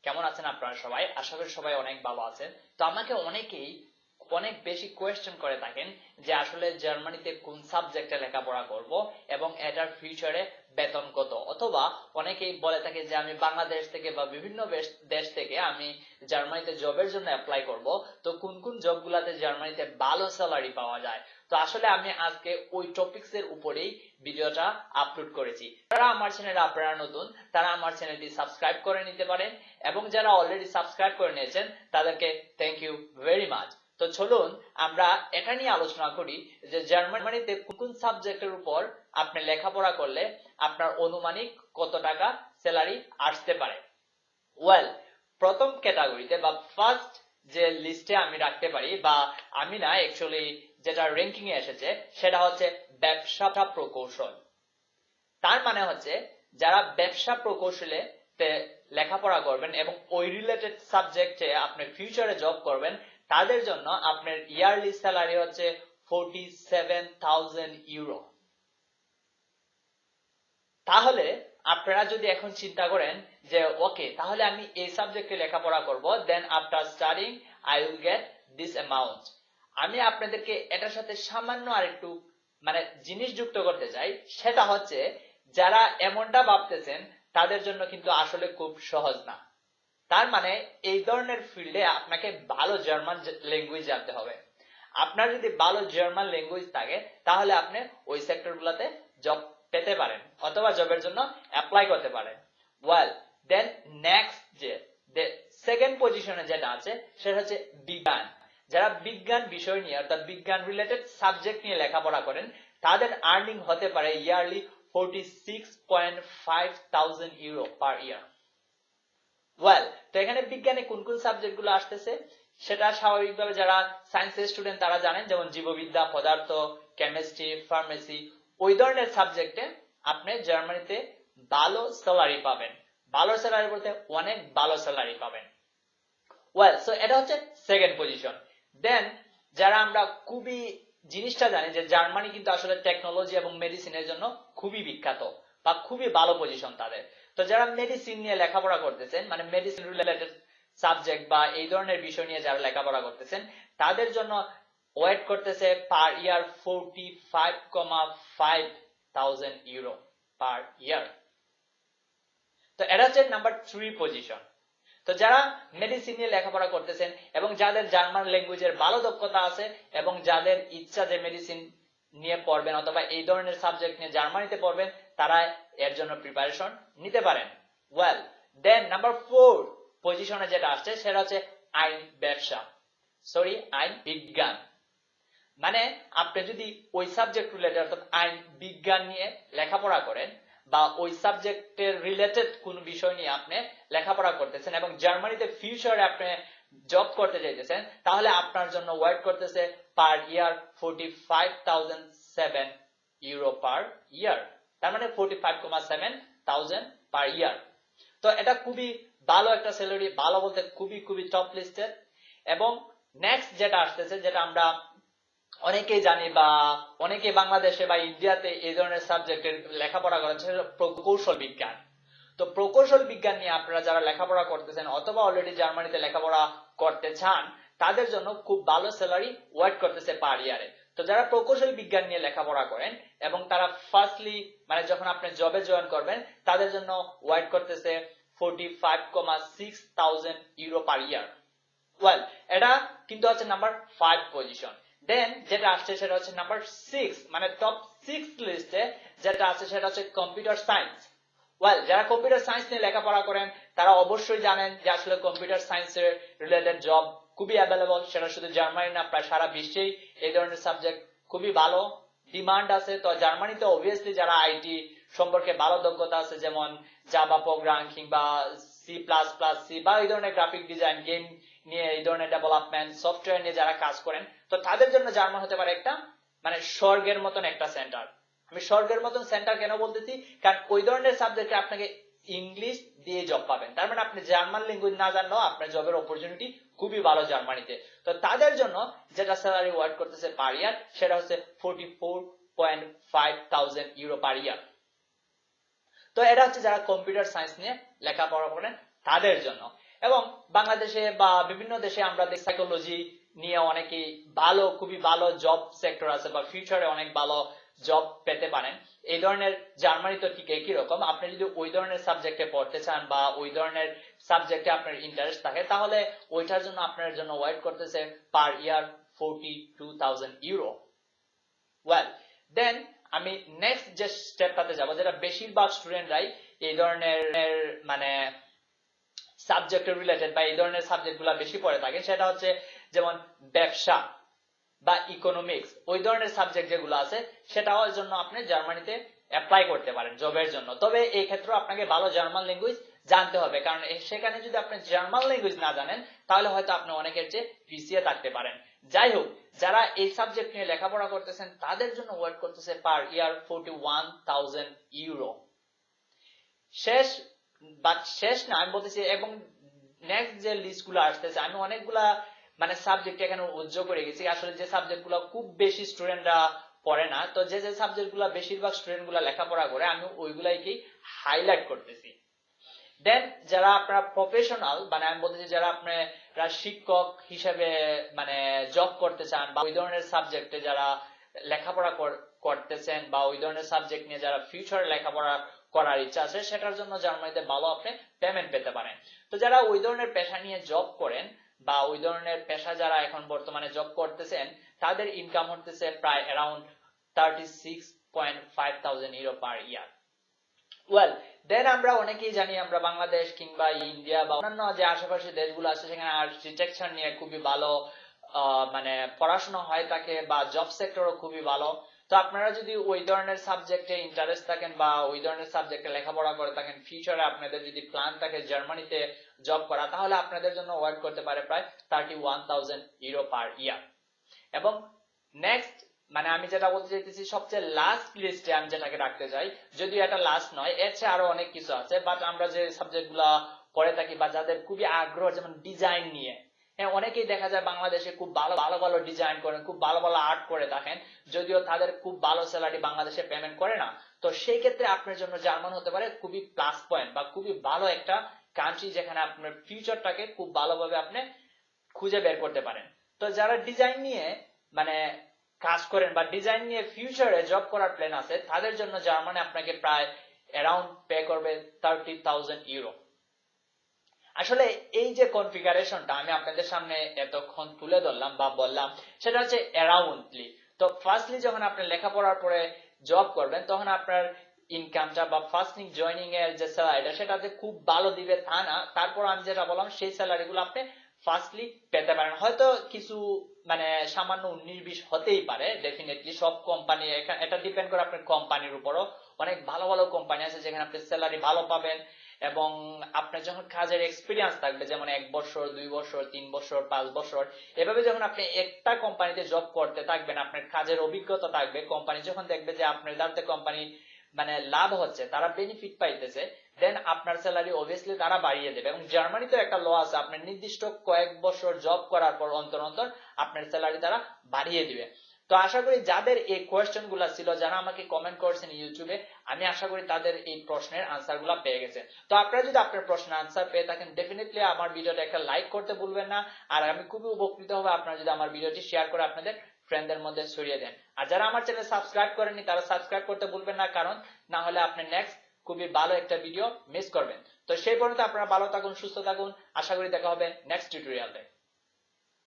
কেমন আছেন আপনারা সবাই? আশা করি সবাই অনেক ভালো আছেন। তো আমাকে অনেকেই অনেক বেশি কোয়েশ্চেন করে থাকেন যে আসলে জার্মানিতে কোন সাবজেক্টে লেখাপড়া করব এবং এটার ফিউচারে বেতন কত, অথবা অনেকেই বলে থাকে যে আমি বাংলাদেশ থেকে বা বিভিন্ন দেশ থেকে আমি জার্মানিতে জবের জন্য অ্যাপ্লাই করব, তো কোন কোন জবগুলোতে জার্মানিতে ভালো স্যালারি পাওয়া যায়। তো আসলে আমি আজকে ওই টপিকস এর উপরেই ভিডিওটা আপলোড করেছি। যারা আমার চ্যানেলে আপনারা নতুন, তারা আমার চ্যানেলটি সাবস্ক্রাইব করে নিতে পারেন, এবং যারা অলরেডি সাবস্ক্রাইব করে নিয়েছেন তাদেরকে থ্যাংক ইউ ভেরি মাচ। তো চলুন আমরা এটা নিয়ে আলোচনা করি যে জার্মানিতে কোন কোন সাবজেক্টের উপর আপনি লেখাপড়া করলে আপনার অনুমানিক কত টাকা স্যালারি আসতে পারে। ওয়েল, প্রথম ক্যাটাগরিতে বা ফার্স্ট যে লিস্টে আমি রাখতে পারি, বা আমি না অ্যাকচুয়ালি যেটা র্যাঙ্কিং এ এসেছে সেটা হচ্ছে ব্যবসা প্রকৌশল। তার মানে হচ্ছে যারা ব্যবসা প্রকৌশলে লেখাপড়া করবেন এবং ওই রিলেটেড সাবজেক্টে আপনি ফিউচারে জব করবেন, তাদের জন্য আপনার ইয়ারলি স্যালারি হচ্ছে 47,000 ইউরো। তাহলে আপনারা যদি এখন চিন্তা করেন যে ওকে, তাহলে আমি এই সাবজেক্টে লেখাপড়া করব, then after studying I will get this amount. আমি আপনাদেরকে এটার সাথে সামান্য আরেকটু জিনিস যুক্ত করতে চাই, সেটা হচ্ছে যারা এমনটা ভাবতেছেন তাদের জন্য কিন্তু আসলে খুব সহজ না। তার মানে এই ধরনের ফিল্ডে আপনাকে ভালো জার্মান ল্যাঙ্গুয়েজ জানতে হবে। আপনার যদি ভালো জার্মান ল্যাঙ্গুয়েজ থাকে তাহলে আপনি ওই সেক্টরগুলোতে জব পেতে পারেন অথবা জবের জন্য অ্যাপ্লাই করতে পারেন। ওয়েল, দেন নেক্সট যে সেকেন্ড পজিশনে যেটা আছে সেটা হচ্ছে বিজ্ঞান। যারা বিজ্ঞান বিষয় নিয়ে অর্থাৎ বিজ্ঞান রিলেটেড সাবজেক্ট নিয়ে লেখাপড়া করেন তাদের আর্নিং হতে পারে ইয়ারলি 46,500 ইউরো পার ইয়ার। ওয়েল, তো এখানে বিজ্ঞানে কোন কোন সাবজেক্ট গুলো আসতেছে সেটা স্বাভাবিকভাবে যারা সায়েন্সের স্টুডেন্ট তারা জানেন, যেমন জীববিদ্যা, পদার্থ, কেমিস্ট্রি, ফার্মেসি, ওই ধরনের সাবজেক্টে আপনি জার্মানিতে ভালো স্যালারি পাবেন। ভালো স্যালারি বলতে অনেক ভালো স্যালারি পাবেন। ওয়েল, সো এটা হচ্ছে সেকেন্ড পজিশন। দেন যারা আমরা খুবই জিনিসটা জানি যে জার্মানি কিন্তু আসলে টেকনোলজি এবং মেডিসিনের জন্য খুবই বিখ্যাত বা খুবই ভালো পজিশন তাদের। তো যারা মেডিসিন নিয়ে লেখাপড়া করতেছেন, মানে মেডিসিন রিলেটেড সাবজেক্ট বা এই ধরনের বিষয় নিয়ে যারা লেখাপড়া করতেছেন তাদের জন্য ওয়েট করতেছে পার ইয়ার 45,500 ইউরো পার ইয়ার। তো এটা হচ্ছে নাম্বার 3 পজিশন। তো যারা মেডিসিন নিয়ে লেখাপড়া করতেছেন এবং যাদের জার্মান ল্যাঙ্গুয়েজের ভালো দক্ষতা আছে এবং যাদের ইচ্ছা যে মেডিসিন নিয়ে পড়বেন অথবা এই ধরনের সাবজেক্ট নিয়ে জার্মানিতে পড়বেন, তারা এর জন্য প্রিপারেশন নিতে পারেন। ওয়েল, দেন নাম্বার 4 পজিশনে যেটা আসছে সেটা হচ্ছে আইন বিজ্ঞান। মানে আপনি যদি ওই সাবজেক্ট রিলেটেড অর্থাৎ আইন বিজ্ঞান নিয়ে লেখাপড়া করেন বা ওই সাবজেক্টের রিলেটেড কোন বিষয় নিয়ে আপনি লেখাপড়া করতেছেন এবং জার্মানিতে ফিউচারে আপনি জব করতে চাইতেছেন, তাহলে আপনার জন্য ওয়েট করতেছে পার ইয়ার 45,007 ইউরো পার ইয়ার। তার মানে 45,700 পার ইয়ার। তো এটা খুবই ভালো একটা স্যালারি, ভালো বলতে খুবই খুবই টপ লিস্টের। এবং নেক্সট যেটা আসতেছে, যেটা আমরা অনেকেই জানি বা অনেকে বাংলাদেশে বা ইন্ডিয়াতে এই ধরনের সাবজেক্টের লেখাপড়া করেন, সেটা প্রকৌশল বিজ্ঞান। তো প্রকৌশল বিজ্ঞান নিয়ে আপনারা যারা লেখাপড়া করতেছেন অথবা অলরেডি জার্মানিতে লেখাপড়া করতে চান, তাদের জন্য খুব ভালো স্যালারি ওয়েট করতেছে পার ইয়ারে। তো যারা প্রকৌশল বিজ্ঞান নিয়ে লেখাপড়া করেন এবং তারা ফার্স্টলি যখন আপনি জবে জয়েন করবেন, তাদের জন্য ওয়েট করতেছে 45,600 ইউরো পার ইয়ার। ওয়েল, এটা কিন্তু হচ্ছে নাম্বার 5 পজিশন। দেন যেটা আসছে সেটা হচ্ছে নাম্বার 6, মানে টপ 6 লিস্টে যেটা আছে সেটা হচ্ছে কম্পিউটার সায়েন্স। ওয়েল, যারা কম্পিউটার সায়েন্স নিয়ে লেখাপড়া করেন তারা অবশ্যই জানেন যে আসলে কম্পিউটার সায়েন্সের রিলেটেড জব খুবই অ্যাভেলেবল। সেটা শুধু জার্মানি না, প্রায় সারা বিশ্বেই এই ধরনের সাবজেক্ট খুবই ভালো ডিমান্ড আছে। তো জার্মানিতে অবভিয়াসলি যারা আইটি সম্পর্কে ভালো দক্ষতা আছে, যেমন জাভা প্রোগ্রাম কিংবা সি বা এই ধরনের গ্রাফিক ডিজাইন, গেম নিয়ে এই ধরনের ডেভেলপমেন্ট, সফটওয়্যার নিয়ে যারা কাজ করেন, তো তাদের জন্য জার্মান হতে পারে একটা স্বর্গের মতন একটা সেন্টার। আমি স্বর্গের মতন সেন্টার কেন বলতেছি, কারণ ওই ধরনের সাবজেক্টে আপনাকে ইংলিশ দিয়ে জব পাবেন। তার মানে আপনি জার্মান ল্যাঙ্গুয়েজ না জানলেও আপনার জবের অপরচুনিটি খুবই ভালো জার্মানিতে। তো তাদের জন্য যেটা স্যালারি ওয়ার্ড করতেছে পার ইয়ার সেটা হচ্ছে 44,500 ইউরো পার ইয়ার। তো এটা হচ্ছে যারা কম্পিউটার সায়েন্স নিয়ে লেখাপড়া করেন তাদের জন্য। এবং বাংলাদেশে বা বিভিন্ন দেশে আমরা দেখি সাইকোলজি নিয়ে অনেকেই ভালো, খুবই ভালো জব সেক্টর আছে বা ফিউচারে অনেক ভালো জব পেতে পারেন। এই ধরনের জার্মানি তো ঠিক একই রকম। আপনি যদি ওই ধরনের সাবজেক্টে পড়তে চান বা ওই ধরনের সাবজেক্টে আপনার ইন্টারেস্ট থাকে, তাহলে ওইটার জন্য আপনার জন্য ওয়েট করতেছে পার ইয়ার 42,000 ইউরো। ওয়েল দেন আমি নেক্সট যে স্টেপটাতে যাব, যেটা বেশিরভাগ স্টুডেন্টরাই এই ধরনের মানে সাবজেক্টের রিলেটেড বা এই ধরনের সাবজেক্টগুলো বেশি পড়ে থাকে, সেটা হচ্ছে যেমন ব্যবসা বা ইকোনমিক্স, ওই ধরনের সাবজেক্ট যেগুলো আছে সেটার জন্য আপনি জার্মানিতে অ্যাপ্লাই করতে পারেন জবের জন্য। তবে এই ক্ষেত্রে আপনাকে ভালো জার্মান ল্যাঙ্গুয়েজ জানতে হবে, কারণ সেখানে যদি আপনি জার্মান ল্যাঙ্গুয়েজ না জানেন তাহলে হয়তো আপনি অনেকের চেয়ে পিছিয়ে থাকতে পারেন। যাই হোক, যারা এই সাবজেক্ট নিয়ে লেখাপড়া করতেছেন তাদের জন্য ওয়েট করতেছে পার ইয়ার 41,000 ইউরো। শেষ না, আমি বলতেছি, এবং নেক্সট যে লিস্ট গুলো আসতেছে, আমি অনেকগুলা মানে সাবজেক্ট এখানে উজ্জ্বল করে গেছি, আসলে যে সাবজেক্ট গুলো খুব বেশি স্টুডেন্টরা পড়ে না, তো যে যে সাবজেক্ট গুলো বেশিরভাগ স্টুডেন্ট গুলা লেখাপড়া করে আমি ওইগুলাইকেই হাইলাইট করতেছি। দেন যারা আপনারা প্রফেশনাল, মানে আমি বলতেছি যারা আপনারা শিক্ষক হিসেবে মানে জব করতে চান বা ওই ধরনের সাবজেক্টে যারা লেখাপড়া করতেছেন বা ওই ধরনের সাবজেক্ট নিয়ে যারা ফিউচারে লেখাপড়া করার ইচ্ছা আছে, সেটার জন্য জার্মানিতে ভালো আপনি পেমেন্ট পেতে পারেন। তো যারা ওই ধরনের পেশা নিয়ে জব করেন বা ওই ধরনের পেশা যারা এখন বর্তমানে জব করতেছেন, তাদের ইনকাম হতেছে প্রায় অ্যারাউন্ড 36,500 ইউরো পার ইয়ার। ওয়েল দেন আমরা অনেকেই জানি, আমরা বাংলাদেশ কিংবা ইন্ডিয়া বা অন্যান্য যে আশেপাশে দেশগুলো আছে সেখানে আর্কিটেকচার নিয়ে খুবই ভালো মানে পড়াশোনা হয় থাকে বা জব সেক্টরও খুবই ভালো। তো আপনারা যদি ওই ধরনের সাবজেক্টে ইন্টারেস্ট থাকেন বা ওই ধরনের সাবজেক্টে লেখাপড়া করে থাকেন, ফিউচারে আপনাদের যদি প্ল্যান থাকে জার্মানিতে জব করা, তাহলে আপনাদের জন্য ওয়েট করতে পারে প্রায় 31,000 ইউরো পার ইয়ার। এবং নেক্সট মানে আমি যেটা বলতে চাইতেছি, সবচেয়ে লাস্ট লিস্টে আমি যেটাকে রাখতে চাই, যদিও এটা লাস্ট নয়, এর চেয়ে আরো অনেক কিছু আছে, বাট আমরা যে সাবজেক্ট গুলা পড়ে থাকি বা যাদের খুবই আগ্রহ, যেমন ডিজাইন নিয়ে, হ্যাঁ অনেকেই দেখা যায় বাংলাদেশে খুব ভালো ভালো ভালো ডিজাইন করেন, খুব ভালো ভালো আর্ট করে থাকেন, যদিও তাদের খুব ভালো স্যালারি বাংলাদেশে পেমেন্ট করে না। তো সেই ক্ষেত্রে আপনার জন্য জার্মান হতে পারে খুবই প্লাস পয়েন্ট বা খুবই ভালো একটা কান্ট্রি, যেখানে আপনার ফিউচারটাকে খুব ভালোভাবে আপনি খুঁজে বের করতে পারেন। তো যারা ডিজাইন নিয়ে মানে কাজ করেন বা ডিজাইন নিয়ে ফিউচারে জব করার প্ল্যান আছে, তাদের জন্য জার্মানি আপনাকে প্রায় অ্যারাউন্ড পে করবে 30,000 ইউরো। আসলে এই যে কনফিগারেশনটা আমি আপনাদের সামনে এতক্ষণ তুলে ধরলাম বা বললাম, সেটা হচ্ছে অ্যারাউন্ডলি। তো ফার্স্টলি যখন আপনি লেখাপড়ার পরে জব করবেন, তখন আপনার ইনকামটা বা ফার্স্ট জয়নিং এর যে স্যালারিটা, সেটাতে খুব ভালো দিবে তা না, তারপর আমি যেটা বললাম সেই স্যালারি গুলো আপনি ফার্স্টলি পেতে পারেন। হয়তো কিছু মানে সামান্য 19-20 হতেই পারে, ডেফিনেটলি সব কোম্পানি, এটা ডিপেন্ড করে আপনার কোম্পানির উপরও। অনেক ভালো ভালো কোম্পানি আছে যেখানে আপনি স্যালারি ভালো পাবেন, এবং আপনার যখন কাজের এক্সপিরিয়েন্স থাকবে, যেমন 1 বছর 2 বছর 3 বছর 5 বছর, এভাবে যখন আপনি একটা কোম্পানিতে জব করতে থাকবেন, আপনার কাজের অভিজ্ঞতা থাকবে, কোম্পানি যখন দেখবে যে আপনার দ্বারা কোম্পানি মানে লাভ হচ্ছে, তারা বেনিফিট পাইতেছে, দেন আপনার স্যালারি অবভিয়াসলি তারা বাড়িয়ে দেবে। এবং জার্মানিতে একটা ল আছে, আপনার নির্দিষ্ট কয়েক বছর জব করার পর অন্তর অন্তর আপনার স্যালারি তারা বাড়িয়ে দিবে। তো আশা করি যাদের এই কোয়েশ্চেন গুলা ছিল, যারা আমাকে কমেন্ট করছেন ইউটিউবে, আমি আশা করি তাদের এই প্রশ্নের আনসার গুলা পেয়ে গেছেন। তো আপনারা যদি আপনার প্রশ্নের আনসার পেয়ে থাকেন, ডেফিনেটলি আমার ভিডিওটা একটা লাইক করতে ভুলবেন না, আর আমি খুবই উপকৃত হব আপনারা যদি আমার ভিডিওটি শেয়ার করে আপনাদের ফ্রেন্ডদের মধ্যে ছড়িয়ে দেন। আর যারা আমার চ্যানেল সাবস্ক্রাইব করেননি, তারা সাবস্ক্রাইব করতে ভুলবেন না, কারণ না হলে আপনি নেক্সট খুবই ভালো একটা ভিডিও মিস করবেন। তো সেই পর্যন্ত আপনারা ভালো থাকুন, সুস্থ থাকুন, আশা করি দেখা হবে নেক্সট টিউটোরিয়ালে।